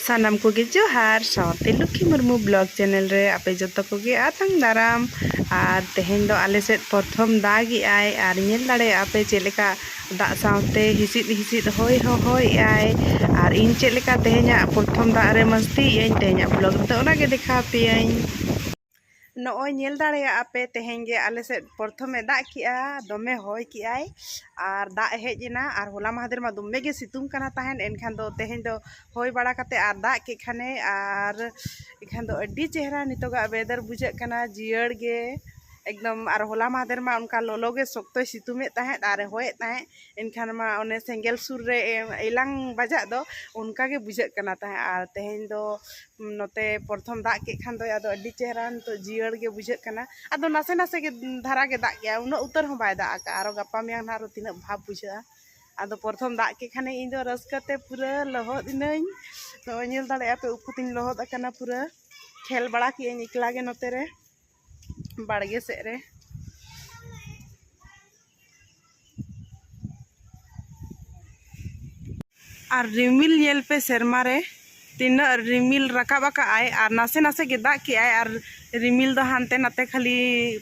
सानाम कोगे जोहार सावते लुखी Murmu blog channel रे आपे जतो कोगे आतंग दाराम और तेहेन दो आले सेट प्रथम दागी आय और नेल दाड़े आपे चेलेका दा सावते हिसिद होय होय आय और इन चेलेका तेहेना प्रथम दा रे मस्ती इन तेहेना ब्लॉग तो ओना गे देखा पेयन नोय नेल दाड़े आपे तेहेन गे आले सेट प्रथमे दा किया दमे होय कियाय और दा हेजना और होला महादेर मा दमे गे सितुंग काना ताहेन एनखान दो तेहेन दो होय बाड़ा काते और दा के खाने और एखान दो अड्डी चेहरा नितोगा वेदर बुझे काना जियड़ गे एकदम और होला महादेर मा उनका लोलो गे सोक्तो सितुमे ताहेन और होय ताहेन एनखान मा ओने सेंगेल सुर रे एलांग बजा दो उनका गे बुझे काना ताहेन और तेहेन दो नोते प्रथम दा के खान दो आदो अड्डी चेहरा तो जियड़ गे बुझे काना आदो नासे नासे गे धारा गे दा गया उन उतर हो बाय दा का आरो गप्पा मियां ना तीना भाव बुझा आदो प्रथम दा के खाने इन दो रसकते पूरा लहद इनई तो नेल दाड़े आपे उपुतिन लहद अकना पूरा खेल बड़ा की इकला गे नोते रे बाड़गे से रे और रिमिल नेल पे शर्मा रे तीन रिमिल रकाब आय और नासे नासे गे दा के आय और रिमिल दो हानते नाते खाली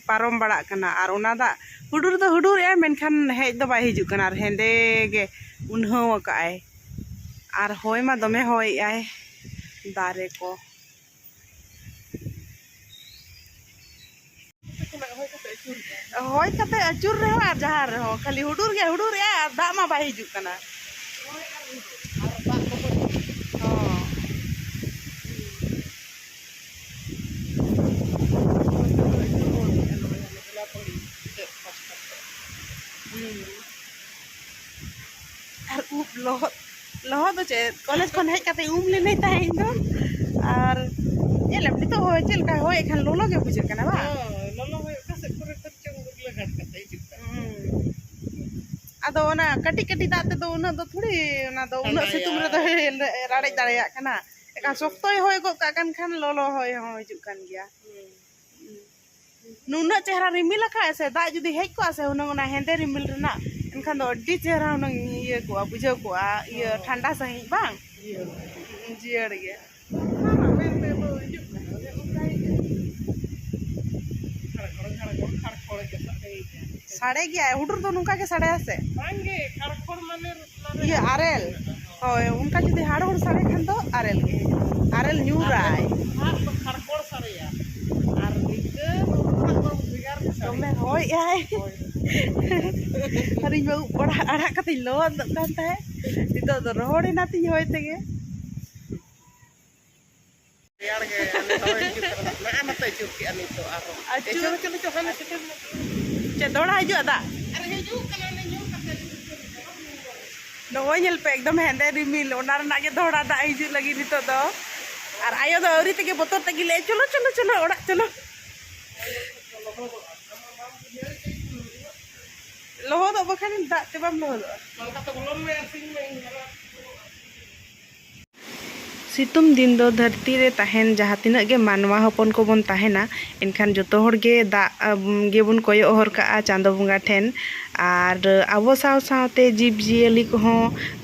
पारम बड़ा कना और ओना दा हुडुर दो हुडुर ए मेनखान हेज दो बाय हिजु कना और हेंदे गे उन्हव का आय और होय मा दमे होय आय दारे को होय कते अचुर रे और जहां रे हो खाली हुडुर ए और दा मा बाय हिजु कना और उप लहद दो चे कॉलेज खन हेज काते उम ले नहीं ताहे इन दो और ए लपटी तो होय चेल का होय एखान लोलो गे बुझे कना बा लोलो होय का से पूरे तर चंग गुगले घाट काते हिजु आदो ओना कटी कटी दाते दो उना दो थोड़ी ओना दो उना सितुम रे दो राड़े दाड़ेया कना एका सोक्तोय होय गो का कान खान लोलो होय हिजु कान गया नुना चेहरा रिमिल का से दा जुदी हेज को से उना ओना हेंदे रिमिल रेना एनखान दो अड्डी चेहरा उना ये को बुझे को ये ठंडा सही बांग जियड़ गे साड़े गया हुडुर दो नुका के साड़े से बांगे खड़खड़ माने ये आरेल होय उनका जुदी हाड़ हुड़ साड़े खान दो आरेल गे आरेल न्यूराय हां तो खड़खड़ साड़ेया और निके दमे होय आय हरिं बा बड़ा आड़ा कते लो कान ताहे नितो दो रोहड़े नाती होय तेगे यार गे आने होय ना मते चुप के आनी तो आरो चलो चलो चलो चे दौड़ा हिजु दा अरे हिजु कना ने न्यू कते नोय नेल पे एकदम हेंदे रिमिल ओना रना गे दौड़ा दा हिजु लगी नितो दो और आयो दो औरी तेगे बोतल तेगे ले चलो चलो चलो ओड़ा चलो लोहो दो बखान दा ते बाम लोहो मालका तो बोलन में सिंग में सितुम दिन दो धरती रे ताहेन जहाँ तिना गे मानवा हपन को बन ताहेना इनखान जोतो हर गे दा गे बन कोयो हर का चांदो बुंगा ठेन और आबो साव सावते जीव जियली को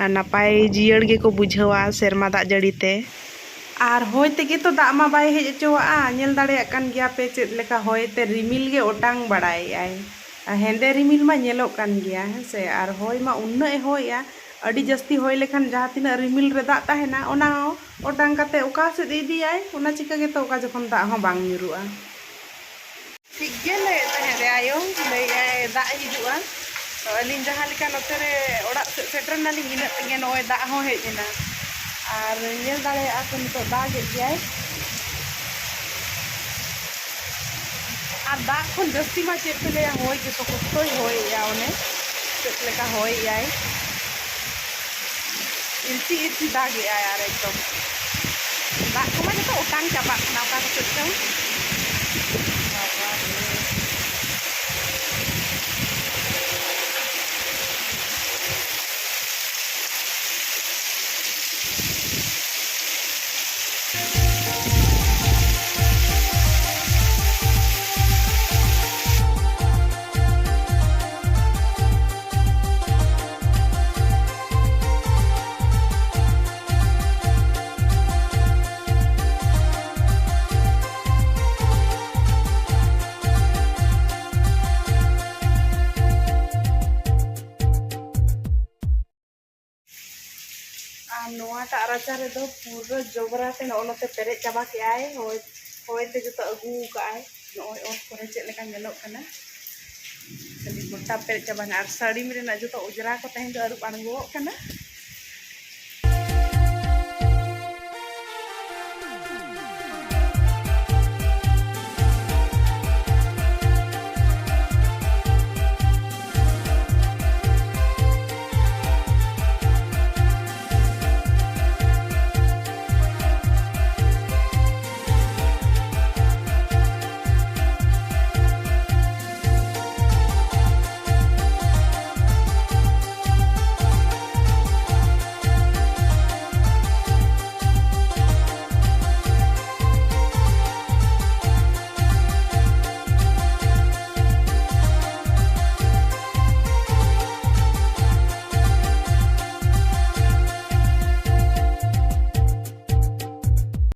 नापाय जियड़ गे को बुझावा सेरमा दा जड़ीते और होय तेगे तो दा मा बाय हेज चोआ नेल दाड़े कान गया पे चेद लेका होय ते रिमिल गे ओटांग बड़ाय आय हेंदे रिमिल मा नेलो कान गया से और होय मा उन्ना होया अड़ी जस्ती होय लेखान जहाँ तीना रिमिल रे दा ताहेना ओना ओटांग काते ओका से इदी आय ओना चिका गे तो ओका जखन दा हो बांग ᱧᱩᱨᱩᱜᱼᱟ ठीक गे ले ताहे रे आयो ले आय दा हिजुआ तो अलिन जहाँ लेका नोते रे ओड़ा सेटर नाली इना तेगे नोय दा हो हेजना और नेल दाड़े आको नितो दा गे गयाय और दा खन जस्ती मा चेत पे ले होय के सोकतोय होय या ओने चेत लेका होय याय इल्ची इल्ची दागे यार एकदम दाग को मैं तो उटांग चाबा नाका को चुच्चम ᱚᱲᱟᱜ ᱨᱟᱪᱟ ᱨᱮᱫᱚ ᱯᱩᱨᱟᱹ ᱡᱚᱵᱨᱟ ᱛᱮ ᱱᱚᱜᱼᱚ ᱯᱮᱨᱮᱡ ᱪᱟᱵᱟ ᱠᱮᱜᱼᱟᱭ ᱦᱚᱭᱛᱮ ᱡᱚᱛᱚ ᱟᱹᱜᱩ ᱠᱟᱜᱼᱟᱭ ᱱᱚᱜᱼᱚᱭ ᱚᱛ ᱠᱚᱨᱮ ᱪᱮᱫ ᱞᱮᱠᱟ ᱧᱮᱞᱚᱜ ᱠᱟᱱᱟ ᱠᱷᱟᱹᱞᱤ ᱜᱚᱴᱟ ᱯᱮᱨᱮᱡ ᱪᱟᱵᱟᱭᱱᱟ ᱟᱨ ᱥᱟᱹᱲᱤᱢ ᱨᱮᱱᱟᱜ ᱡᱚᱛᱚ ᱚᱡᱽᱨᱟ ᱠᱚ ᱛᱮᱦᱮᱧ ᱫᱚ ᱟᱹᱨᱩᱵ ᱟᱬᱜᱚᱜ ᱠᱟᱱᱟ